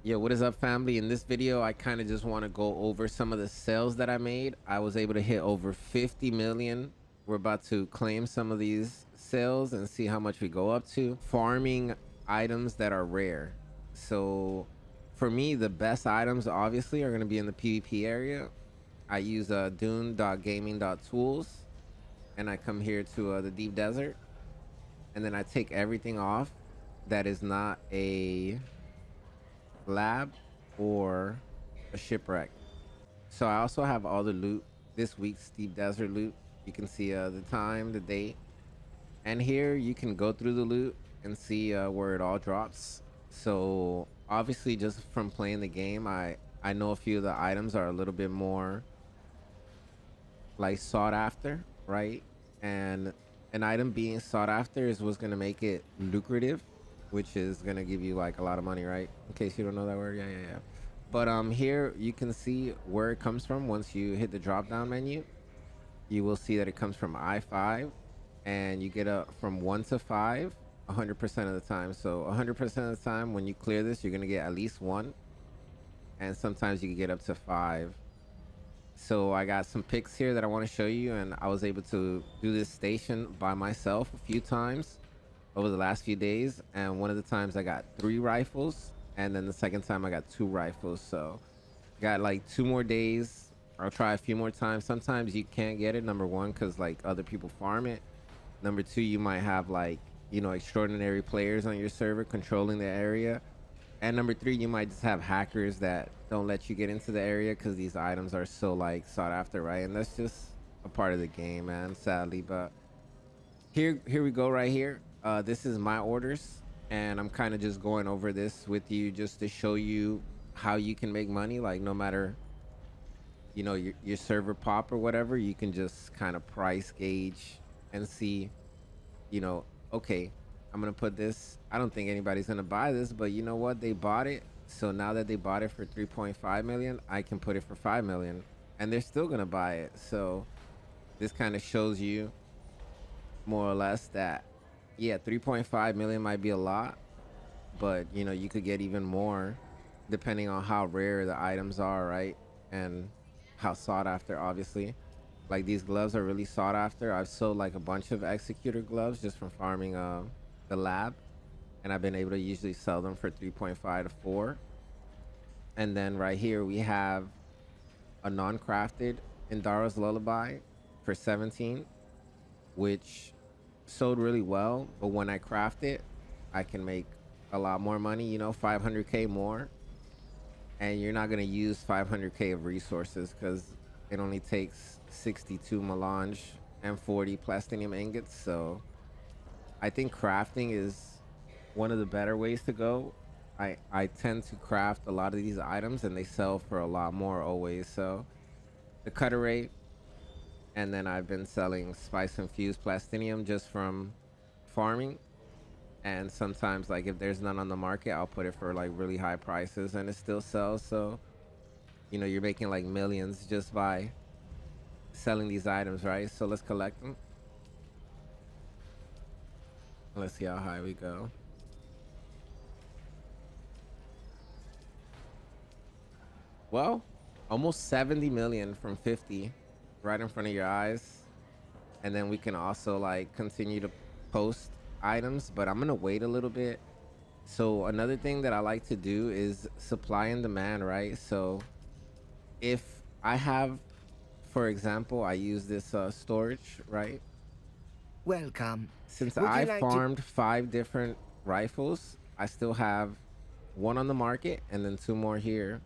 Yo, what is up, family? In this video, I kind of just want to go over some of the sales that I made. I was able to hit over 50 million. We're about to claim some of these sales and see how much we go up to. Farming items that are rare. So for me, the best items obviously are going to be in the PvP area. I use dune.gaming.tools and I come here to the deep desert, and then I take everything off that is not a lab or a shipwreck. So I also have all the loot, this week's deep desert loot. You can see the time, the date, and here you can go through the loot and see where it all drops. So obviously, just from playing the game, I know a few of the items are a little bit more like sought after, right? And an item being sought after is what's gonna make it lucrative, which is gonna give you like a lot of money, right? In case you don't know that word, yeah. But here you can see where it comes from. Once you hit the drop down menu, you will see that it comes from I5, and you get a from 1 to 5 100% of the time. So 100% of the time when you clear this, you're gonna get at least 1, and sometimes you can get up to 5. So I got some pics here that I want to show you, and I was able to do this station by myself a few times over the last few days, and one of the times I got 3 rifles, and then the second time I got 2 rifles. So got like 2 more days. I'll try a few more times. Sometimes you can't get it, number one, because like other people farm it. Number two, you might have like, extraordinary players on your server controlling the area. And number three, you might just have hackers that don't let you get into the area because these items are so like sought after, right? And that's just a part of the game, man, sadly. But here we go right here. This is my orders, and I'm kind of just going over this with you just to show you how you can make money. Like no matter, your server pop or whatever, you can just kind of price gauge and see, okay, I'm gonna put this. I don't think anybody's gonna buy this, but you know what? They bought it. So now that they bought it for 3.5 million, I can put it for 5 million, and they're still gonna buy it. So this kind of shows you more or less that, yeah, 3.5 million might be a lot, but you could get even more depending on how rare the items are, right? And how sought after, obviously. Like these gloves are really sought after. I've sold like a bunch of executor gloves just from farming the lab, and I've been able to usually sell them for 3.5 to 4. And then right here we have a non-crafted Indara's Lullaby for 17, which sold really well, but when I craft it, I can make a lot more money, 500k more. And you're not going to use 500k of resources because it only takes 62 melange and 40 plastinium ingots. So I think crafting is one of the better ways to go. I tend to craft a lot of these items and they sell for a lot more always. So the cutter rate, and then I've been selling spice infused plastinium just from farming. And sometimes like if there's none on the market, I'll put it for like really high prices and it still sells. So you're making like millions just by selling these items, right? So let's collect them. Let's see how high we go. Well, almost 70 million from 50 right in front of your eyes. And then we can also like continue to post items, but I'm gonna wait a little bit. So another thing that I like to do is supply and demand, right? So if I have, for example, I use this storage, right? Welcome. Since Would you I like to... farmed 5 different rifles, I still have 1 on the market and then 2 more here.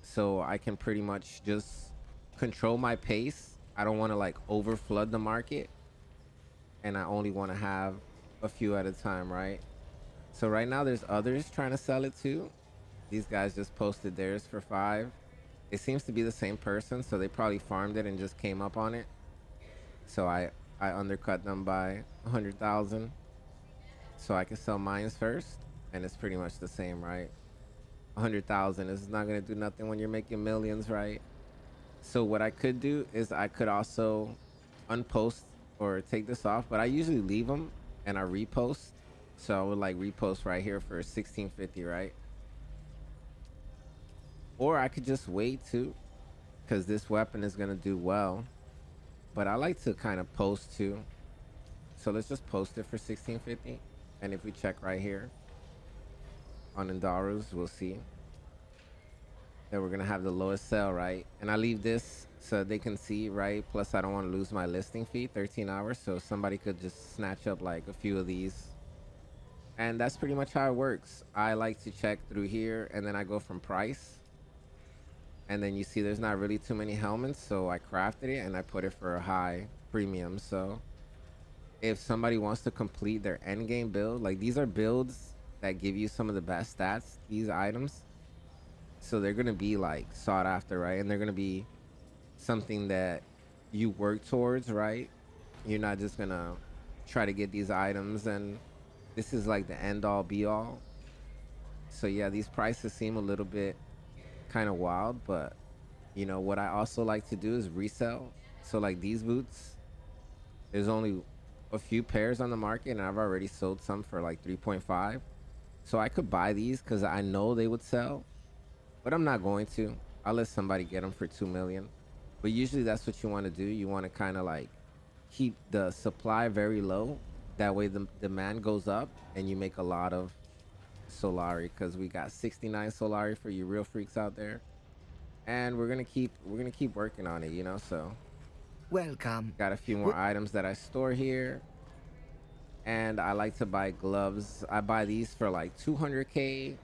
So I can pretty much just control my pace. I don't want to like over flood the market, and I only want to have a few at a time, right? So right now there's others trying to sell it too. These guys just posted theirs for 5. It seems to be the same person, so they probably farmed it and just came up on it. So I undercut them by 100,000 so I can sell mines first, and it's pretty much the same, right? 100,000 is not gonna do nothing when you're making millions, right? So what I could do is I could also unpost or take this off, but I usually leave them and I repost. So I would like repost right here for 1650, right? Or I could just wait too, because this weapon is going to do well. But I like to kind of post too. So let's just post it for 1650. And if we check right here on Indaru's, we'll see that we're going to have the lowest sell, right? And I leave this so they can see, right? Plus, I don't want to lose my listing fee, 13 hours. So somebody could just snatch up like a few of these. And that's pretty much how it works. I like to check through here and then I go from price. And then you see there's not really too many helmets. So I crafted it and I put it for a high premium. So if somebody wants to complete their end game build, like these are builds that give you some of the best stats, these items. So they're going to be like sought after, right? And they're going to be something that you work towards, right? You're not just going to try to get these items and this is like the end all be all. So yeah, these prices seem a little bit kind of wild, but you know what I also like to do is resell. So like these boots, there's only a few pairs on the market and I've already sold some for like 3.5. So I could buy these because I know they would sell, but I'm not going to. I'll let somebody get them for 2 million. But usually that's what you want to do. You want to kind of like keep the supply very low. That way the demand goes up and you make a lot of Solari, because we got 69 Solari for you real freaks out there. And we're going to keep working on it, you know? So Welcome. got a few more items that I store here. And I like to buy gloves. I buy these for like 200K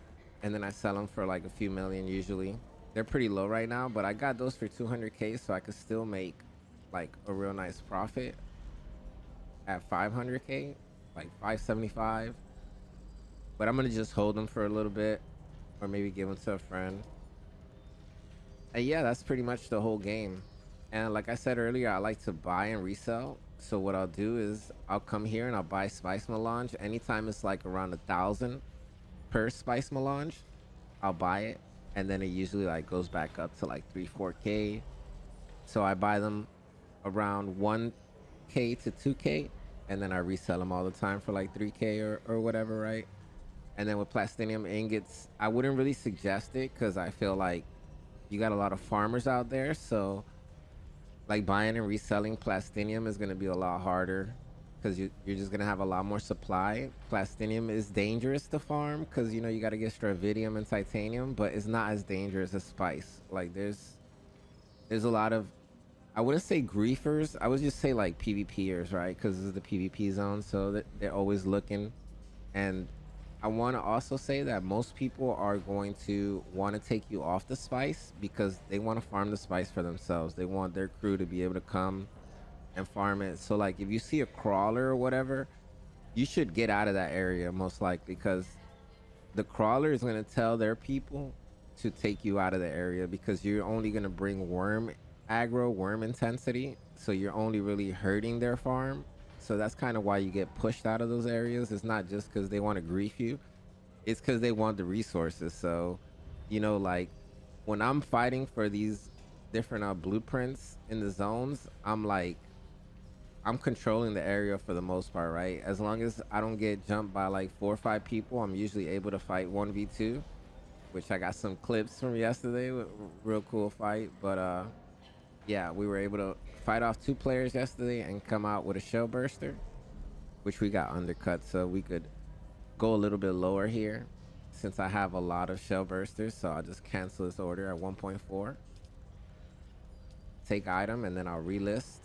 and then I sell them for like a few million usually. They're pretty low right now, but I got those for 200K so I could still make like a real nice profit at 500K, like 575. But I'm going to just hold them for a little bit or maybe give them to a friend. And yeah, that's pretty much the whole game. And like I said earlier, I like to buy and resell. So what I'll do is I'll come here and I'll buy spice melange. Anytime it's like around 1,000 per spice melange, I'll buy it. And then it usually like goes back up to like 3-4K. So I buy them around 1K to 2K. And then I resell them all the time for like 3K or whatever, right? And then with plastinium ingots, I wouldn't really suggest it because I feel like you got a lot of farmers out there. So like buying and reselling plastinium is going to be a lot harder because you're just going to have a lot more supply. Plastinium is dangerous to farm because, you know, you got to get stravidium and titanium, but it's not as dangerous as spice. Like there's a lot of, I wouldn't say griefers. I would just say like PvPers, right? Because this is the PvP zone. So they're always looking. And I want to also say that most people are going to want to take you off the spice because they want to farm the spice for themselves. They want their crew to be able to come and farm it. So like if you see a crawler or whatever, you should get out of that area most likely because the crawler is going to tell their people to take you out of the area because you're only going to bring worm aggro, worm intensity. So you're only really hurting their farm. So that's kind of why you get pushed out of those areas. It's not just because they want to grief you. It's because they want the resources. So, you know, like when I'm fighting for these different blueprints in the zones, I'm controlling the area for the most part, right? As long as I don't get jumped by like 4 or 5 people, I'm usually able to fight 1v2, which I got some clips from yesterday. Real cool fight. But yeah, we were able to fight off 2 players yesterday and come out with a shell burster, which we got undercut. So we could go a little bit lower here since I have a lot of shell bursters. So I'll just cancel this order at 1.4. Take item and then I'll relist.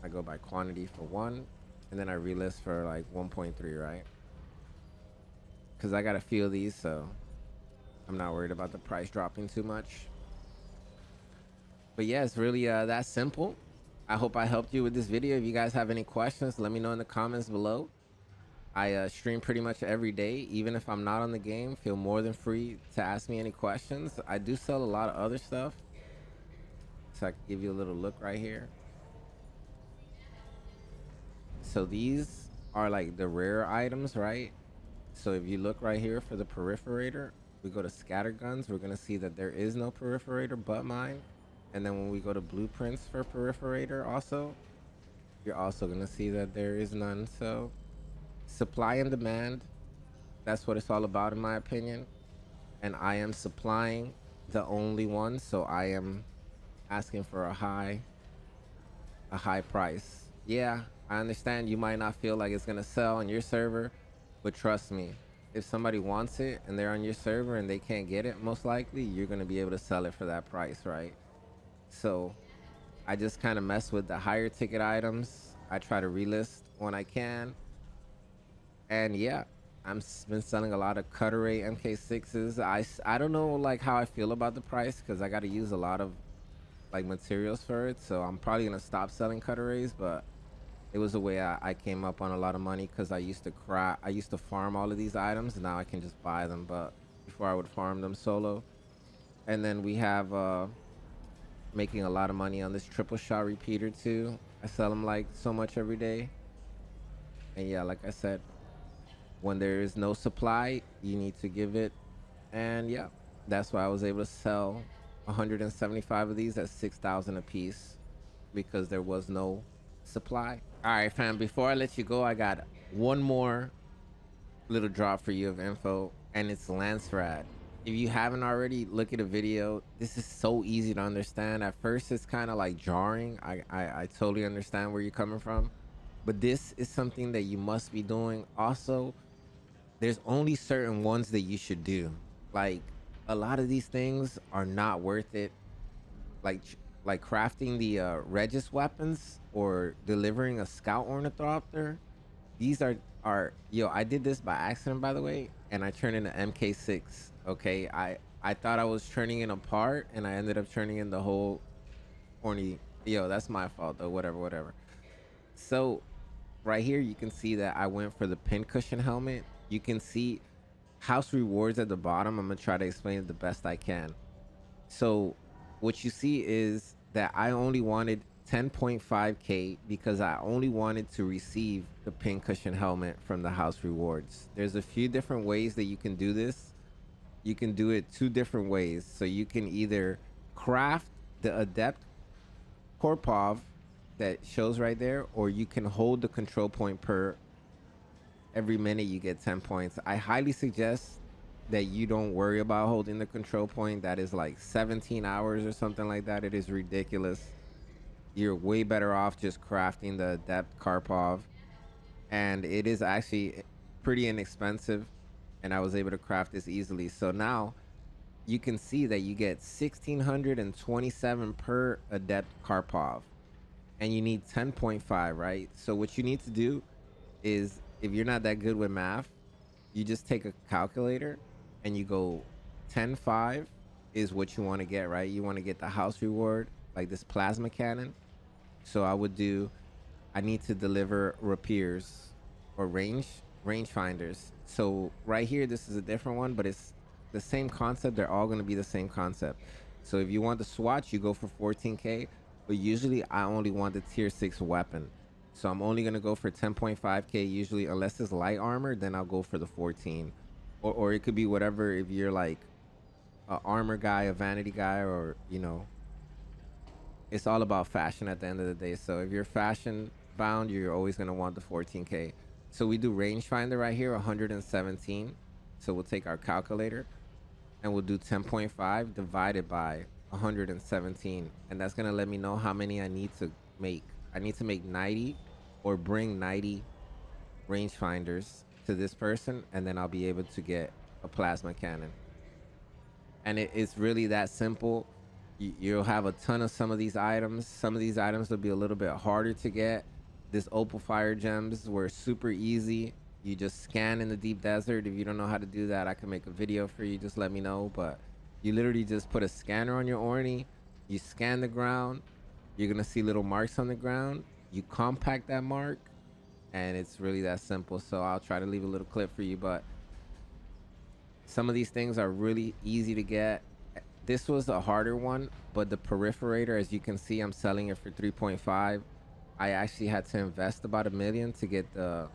I go by quantity for 1 and then I relist for like 1.3, right? Because I got a few of these, so I'm not worried about the price dropping too much. But yeah, it's really that simple. I hope I helped you with this video. If you guys have any questions, let me know in the comments below. I stream pretty much every day. Even if I'm not on the game, feel more than free to ask me any questions. I do sell a lot of other stuff. So I can give you a little look right here. So these are like the rare items, right? So if you look right here for the perforator, we go to scatter guns. We're going to see that there is no perforator but mine. And then when we go to blueprints for perforator also, you're also going to see that there is none. So supply and demand, that's what it's all about in my opinion. And I am supplying the only one, so I am asking for a high price. Yeah, I understand you might not feel like it's gonna sell on your server, but trust me, if somebody wants it and they're on your server and they can't get it, most likely you're gonna be able to sell it for that price, right? So I just kind of mess with the higher ticket items. I try to relist when I can, and yeah, been selling a lot of Cutter Ray MK6s. I don't know like how I feel about the price because I got to use a lot of like materials for it, so I'm probably gonna stop selling Cutter Rays, but it was a way I came up on a lot of money because I used to farm all of these items. Now I can just buy them, but before I would farm them solo. And then we have making a lot of money on this triple shot repeater too. I sell them like so much every day. And yeah, like I said, when there is no supply, you need to give it. And yeah, that's why I was able to sell 175 of these at 6,000 a piece because there was no supply. All right, fam. Before I let you go, I got one more little drop for you of info, and it's Lance Rad. If you haven't already, look at a video. This is so easy to understand. At first, it's kind of like jarring. I totally understand where you're coming from, but this is something that you must be doing. Also, there's only certain ones that you should do. Like a lot of these things are not worth it. Like like crafting the Regis weapons or delivering a scout ornithopter. These are yo. I did this by accident, by the way, and I turned in an MK6. Okay, I thought I was turning in a part, and I ended up turning in the whole orny. Yo, that's my fault though. Whatever, whatever. So right here, you can see that I went for the pincushion helmet. You can see house rewards at the bottom. I'm gonna try to explain it the best I can. So what you see is that I only wanted 10.5k because I only wanted to receive the pincushion helmet from the house rewards. There's a few different ways that you can do this. You can do it two different ways. So you can either craft the adept Korpov that shows right there, or you can hold the control point per every minute you get 10 points. I highly suggest that you don't worry about holding the control point. That is like 17 hours or something like that. It is ridiculous. You're way better off just crafting the adept Karpov, and it is actually pretty inexpensive, and I was able to craft this easily. So now you can see that you get 1627 per adept Karpov, and you need 10.5, right? So what you need to do is, if you're not that good with math, you just take a calculator and you go 10.5 is what you want to get, right? You want to get the house reward, like this plasma cannon. So I need to deliver rapiers or range finders. So right here, this is a different one, but it's the same concept. They're all going to be the same concept. So if you want the swatch, you go for 14k, but usually I only want the tier 6 weapon. So I'm only going to go for 10.5k usually, unless it's light armor, then I'll go for the 14. Or it could be whatever, if you're like a armor guy, a vanity guy, or it's all about fashion at the end of the day. So if you're fashion bound, you're always going to want the 14k. So we do rangefinder right here, 117. So we'll take our calculator and we'll do 10.5 divided by 117, and that's going to let me know how many I need to make. I need to make 90 or bring 90 rangefinders to this person, and then I'll be able to get a plasma cannon. And it's really that simple. You'll have a ton of some of these items. Some of these items will be a little bit harder to get. This opal fire gems were super easy. You just scan in the deep desert. If you don't know how to do that, I can make a video for you. Just let me know. But you literally just put a scanner on your orny. You scan the ground. You're going to see little marks on the ground. You compact that mark, and it's really that simple. So I'll try to leave a little clip for you. But some of these things are really easy to get. This was a harder one, but the perforator, as you can see, I'm selling it for 3.5. I actually had to invest about $1 million to get the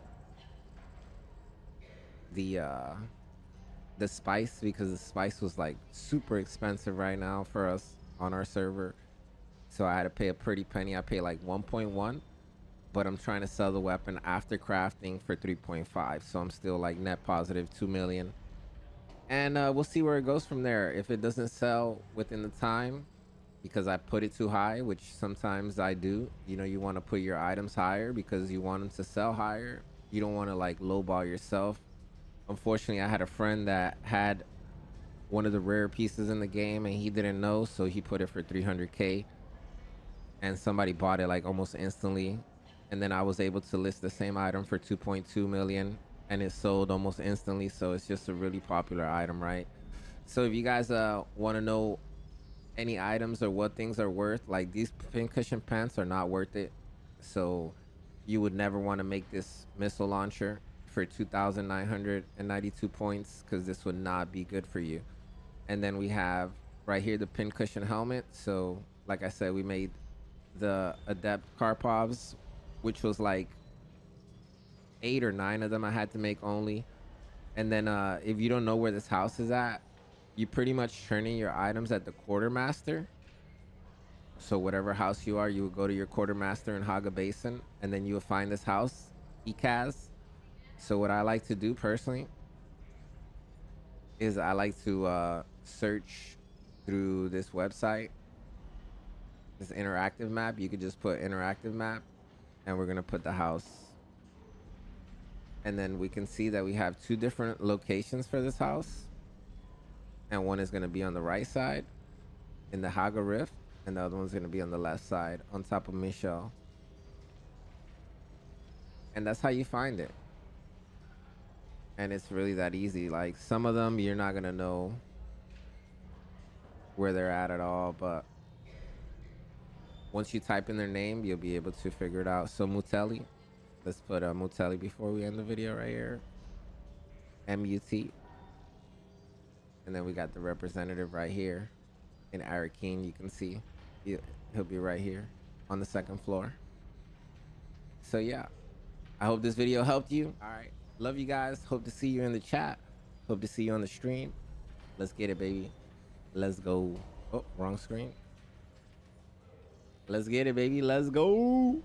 spice, because the spice was like super expensive right now for us on our server. So I had to pay a pretty penny. I paid like 1.1, but I'm trying to sell the weapon after crafting for 3.5. So I'm still like net positive 2 million. and we'll see where it goes from there. If it doesn't sell within the time because I put it too high, which sometimes I do, you know, you want to put your items higher because you want them to sell higher. You don't want to like lowball yourself. Unfortunately, I had a friend that had one of the rare pieces in the game and he didn't know, so he put it for 300K and somebody bought it like almost instantly. And then I was able to list the same item for 2.2 million and it sold almost instantly. So it's just a really popular item, right? So if you guys want to know any items or what things are worth, like these pincushion pants are not worth it. So you would never want to make this missile launcher for 2,992 points because this would not be good for you. And then we have right here the pincushion helmet. So like I said, we made the adept Karpovs, which was like 8 or 9 of them I had to make only. And then if you don't know where this house is at, you pretty much turn in your items at the quartermaster. So whatever house you are, you would go to your quartermaster in Haga Basin, and then you will find this house, Ikaz. So what I like to do personally is I like to search through this website, this interactive map. You could just put interactive map, and we're gonna put the house. And then we can see that we have 2 different locations for this house. And one is gonna be on the right side in the Haga Rift, and the other one's gonna be on the left side on top of Michelle. And that's how you find it. And it's really that easy. Like some of them you're not gonna know where they're at all, but once you type in their name, you'll be able to figure it out. So Mutelli, let's put Mutelli before we end the video right here. M-U-T. And then we got the representative right here in Arakeen. You can see he'll be right here on the 2nd floor. So yeah, I hope this video helped you. All right, love you guys. Hope to see you in the chat. Hope to see you on the stream. Let's get it, baby. Let's go. Oh, wrong screen. Let's get it, baby. Let's go.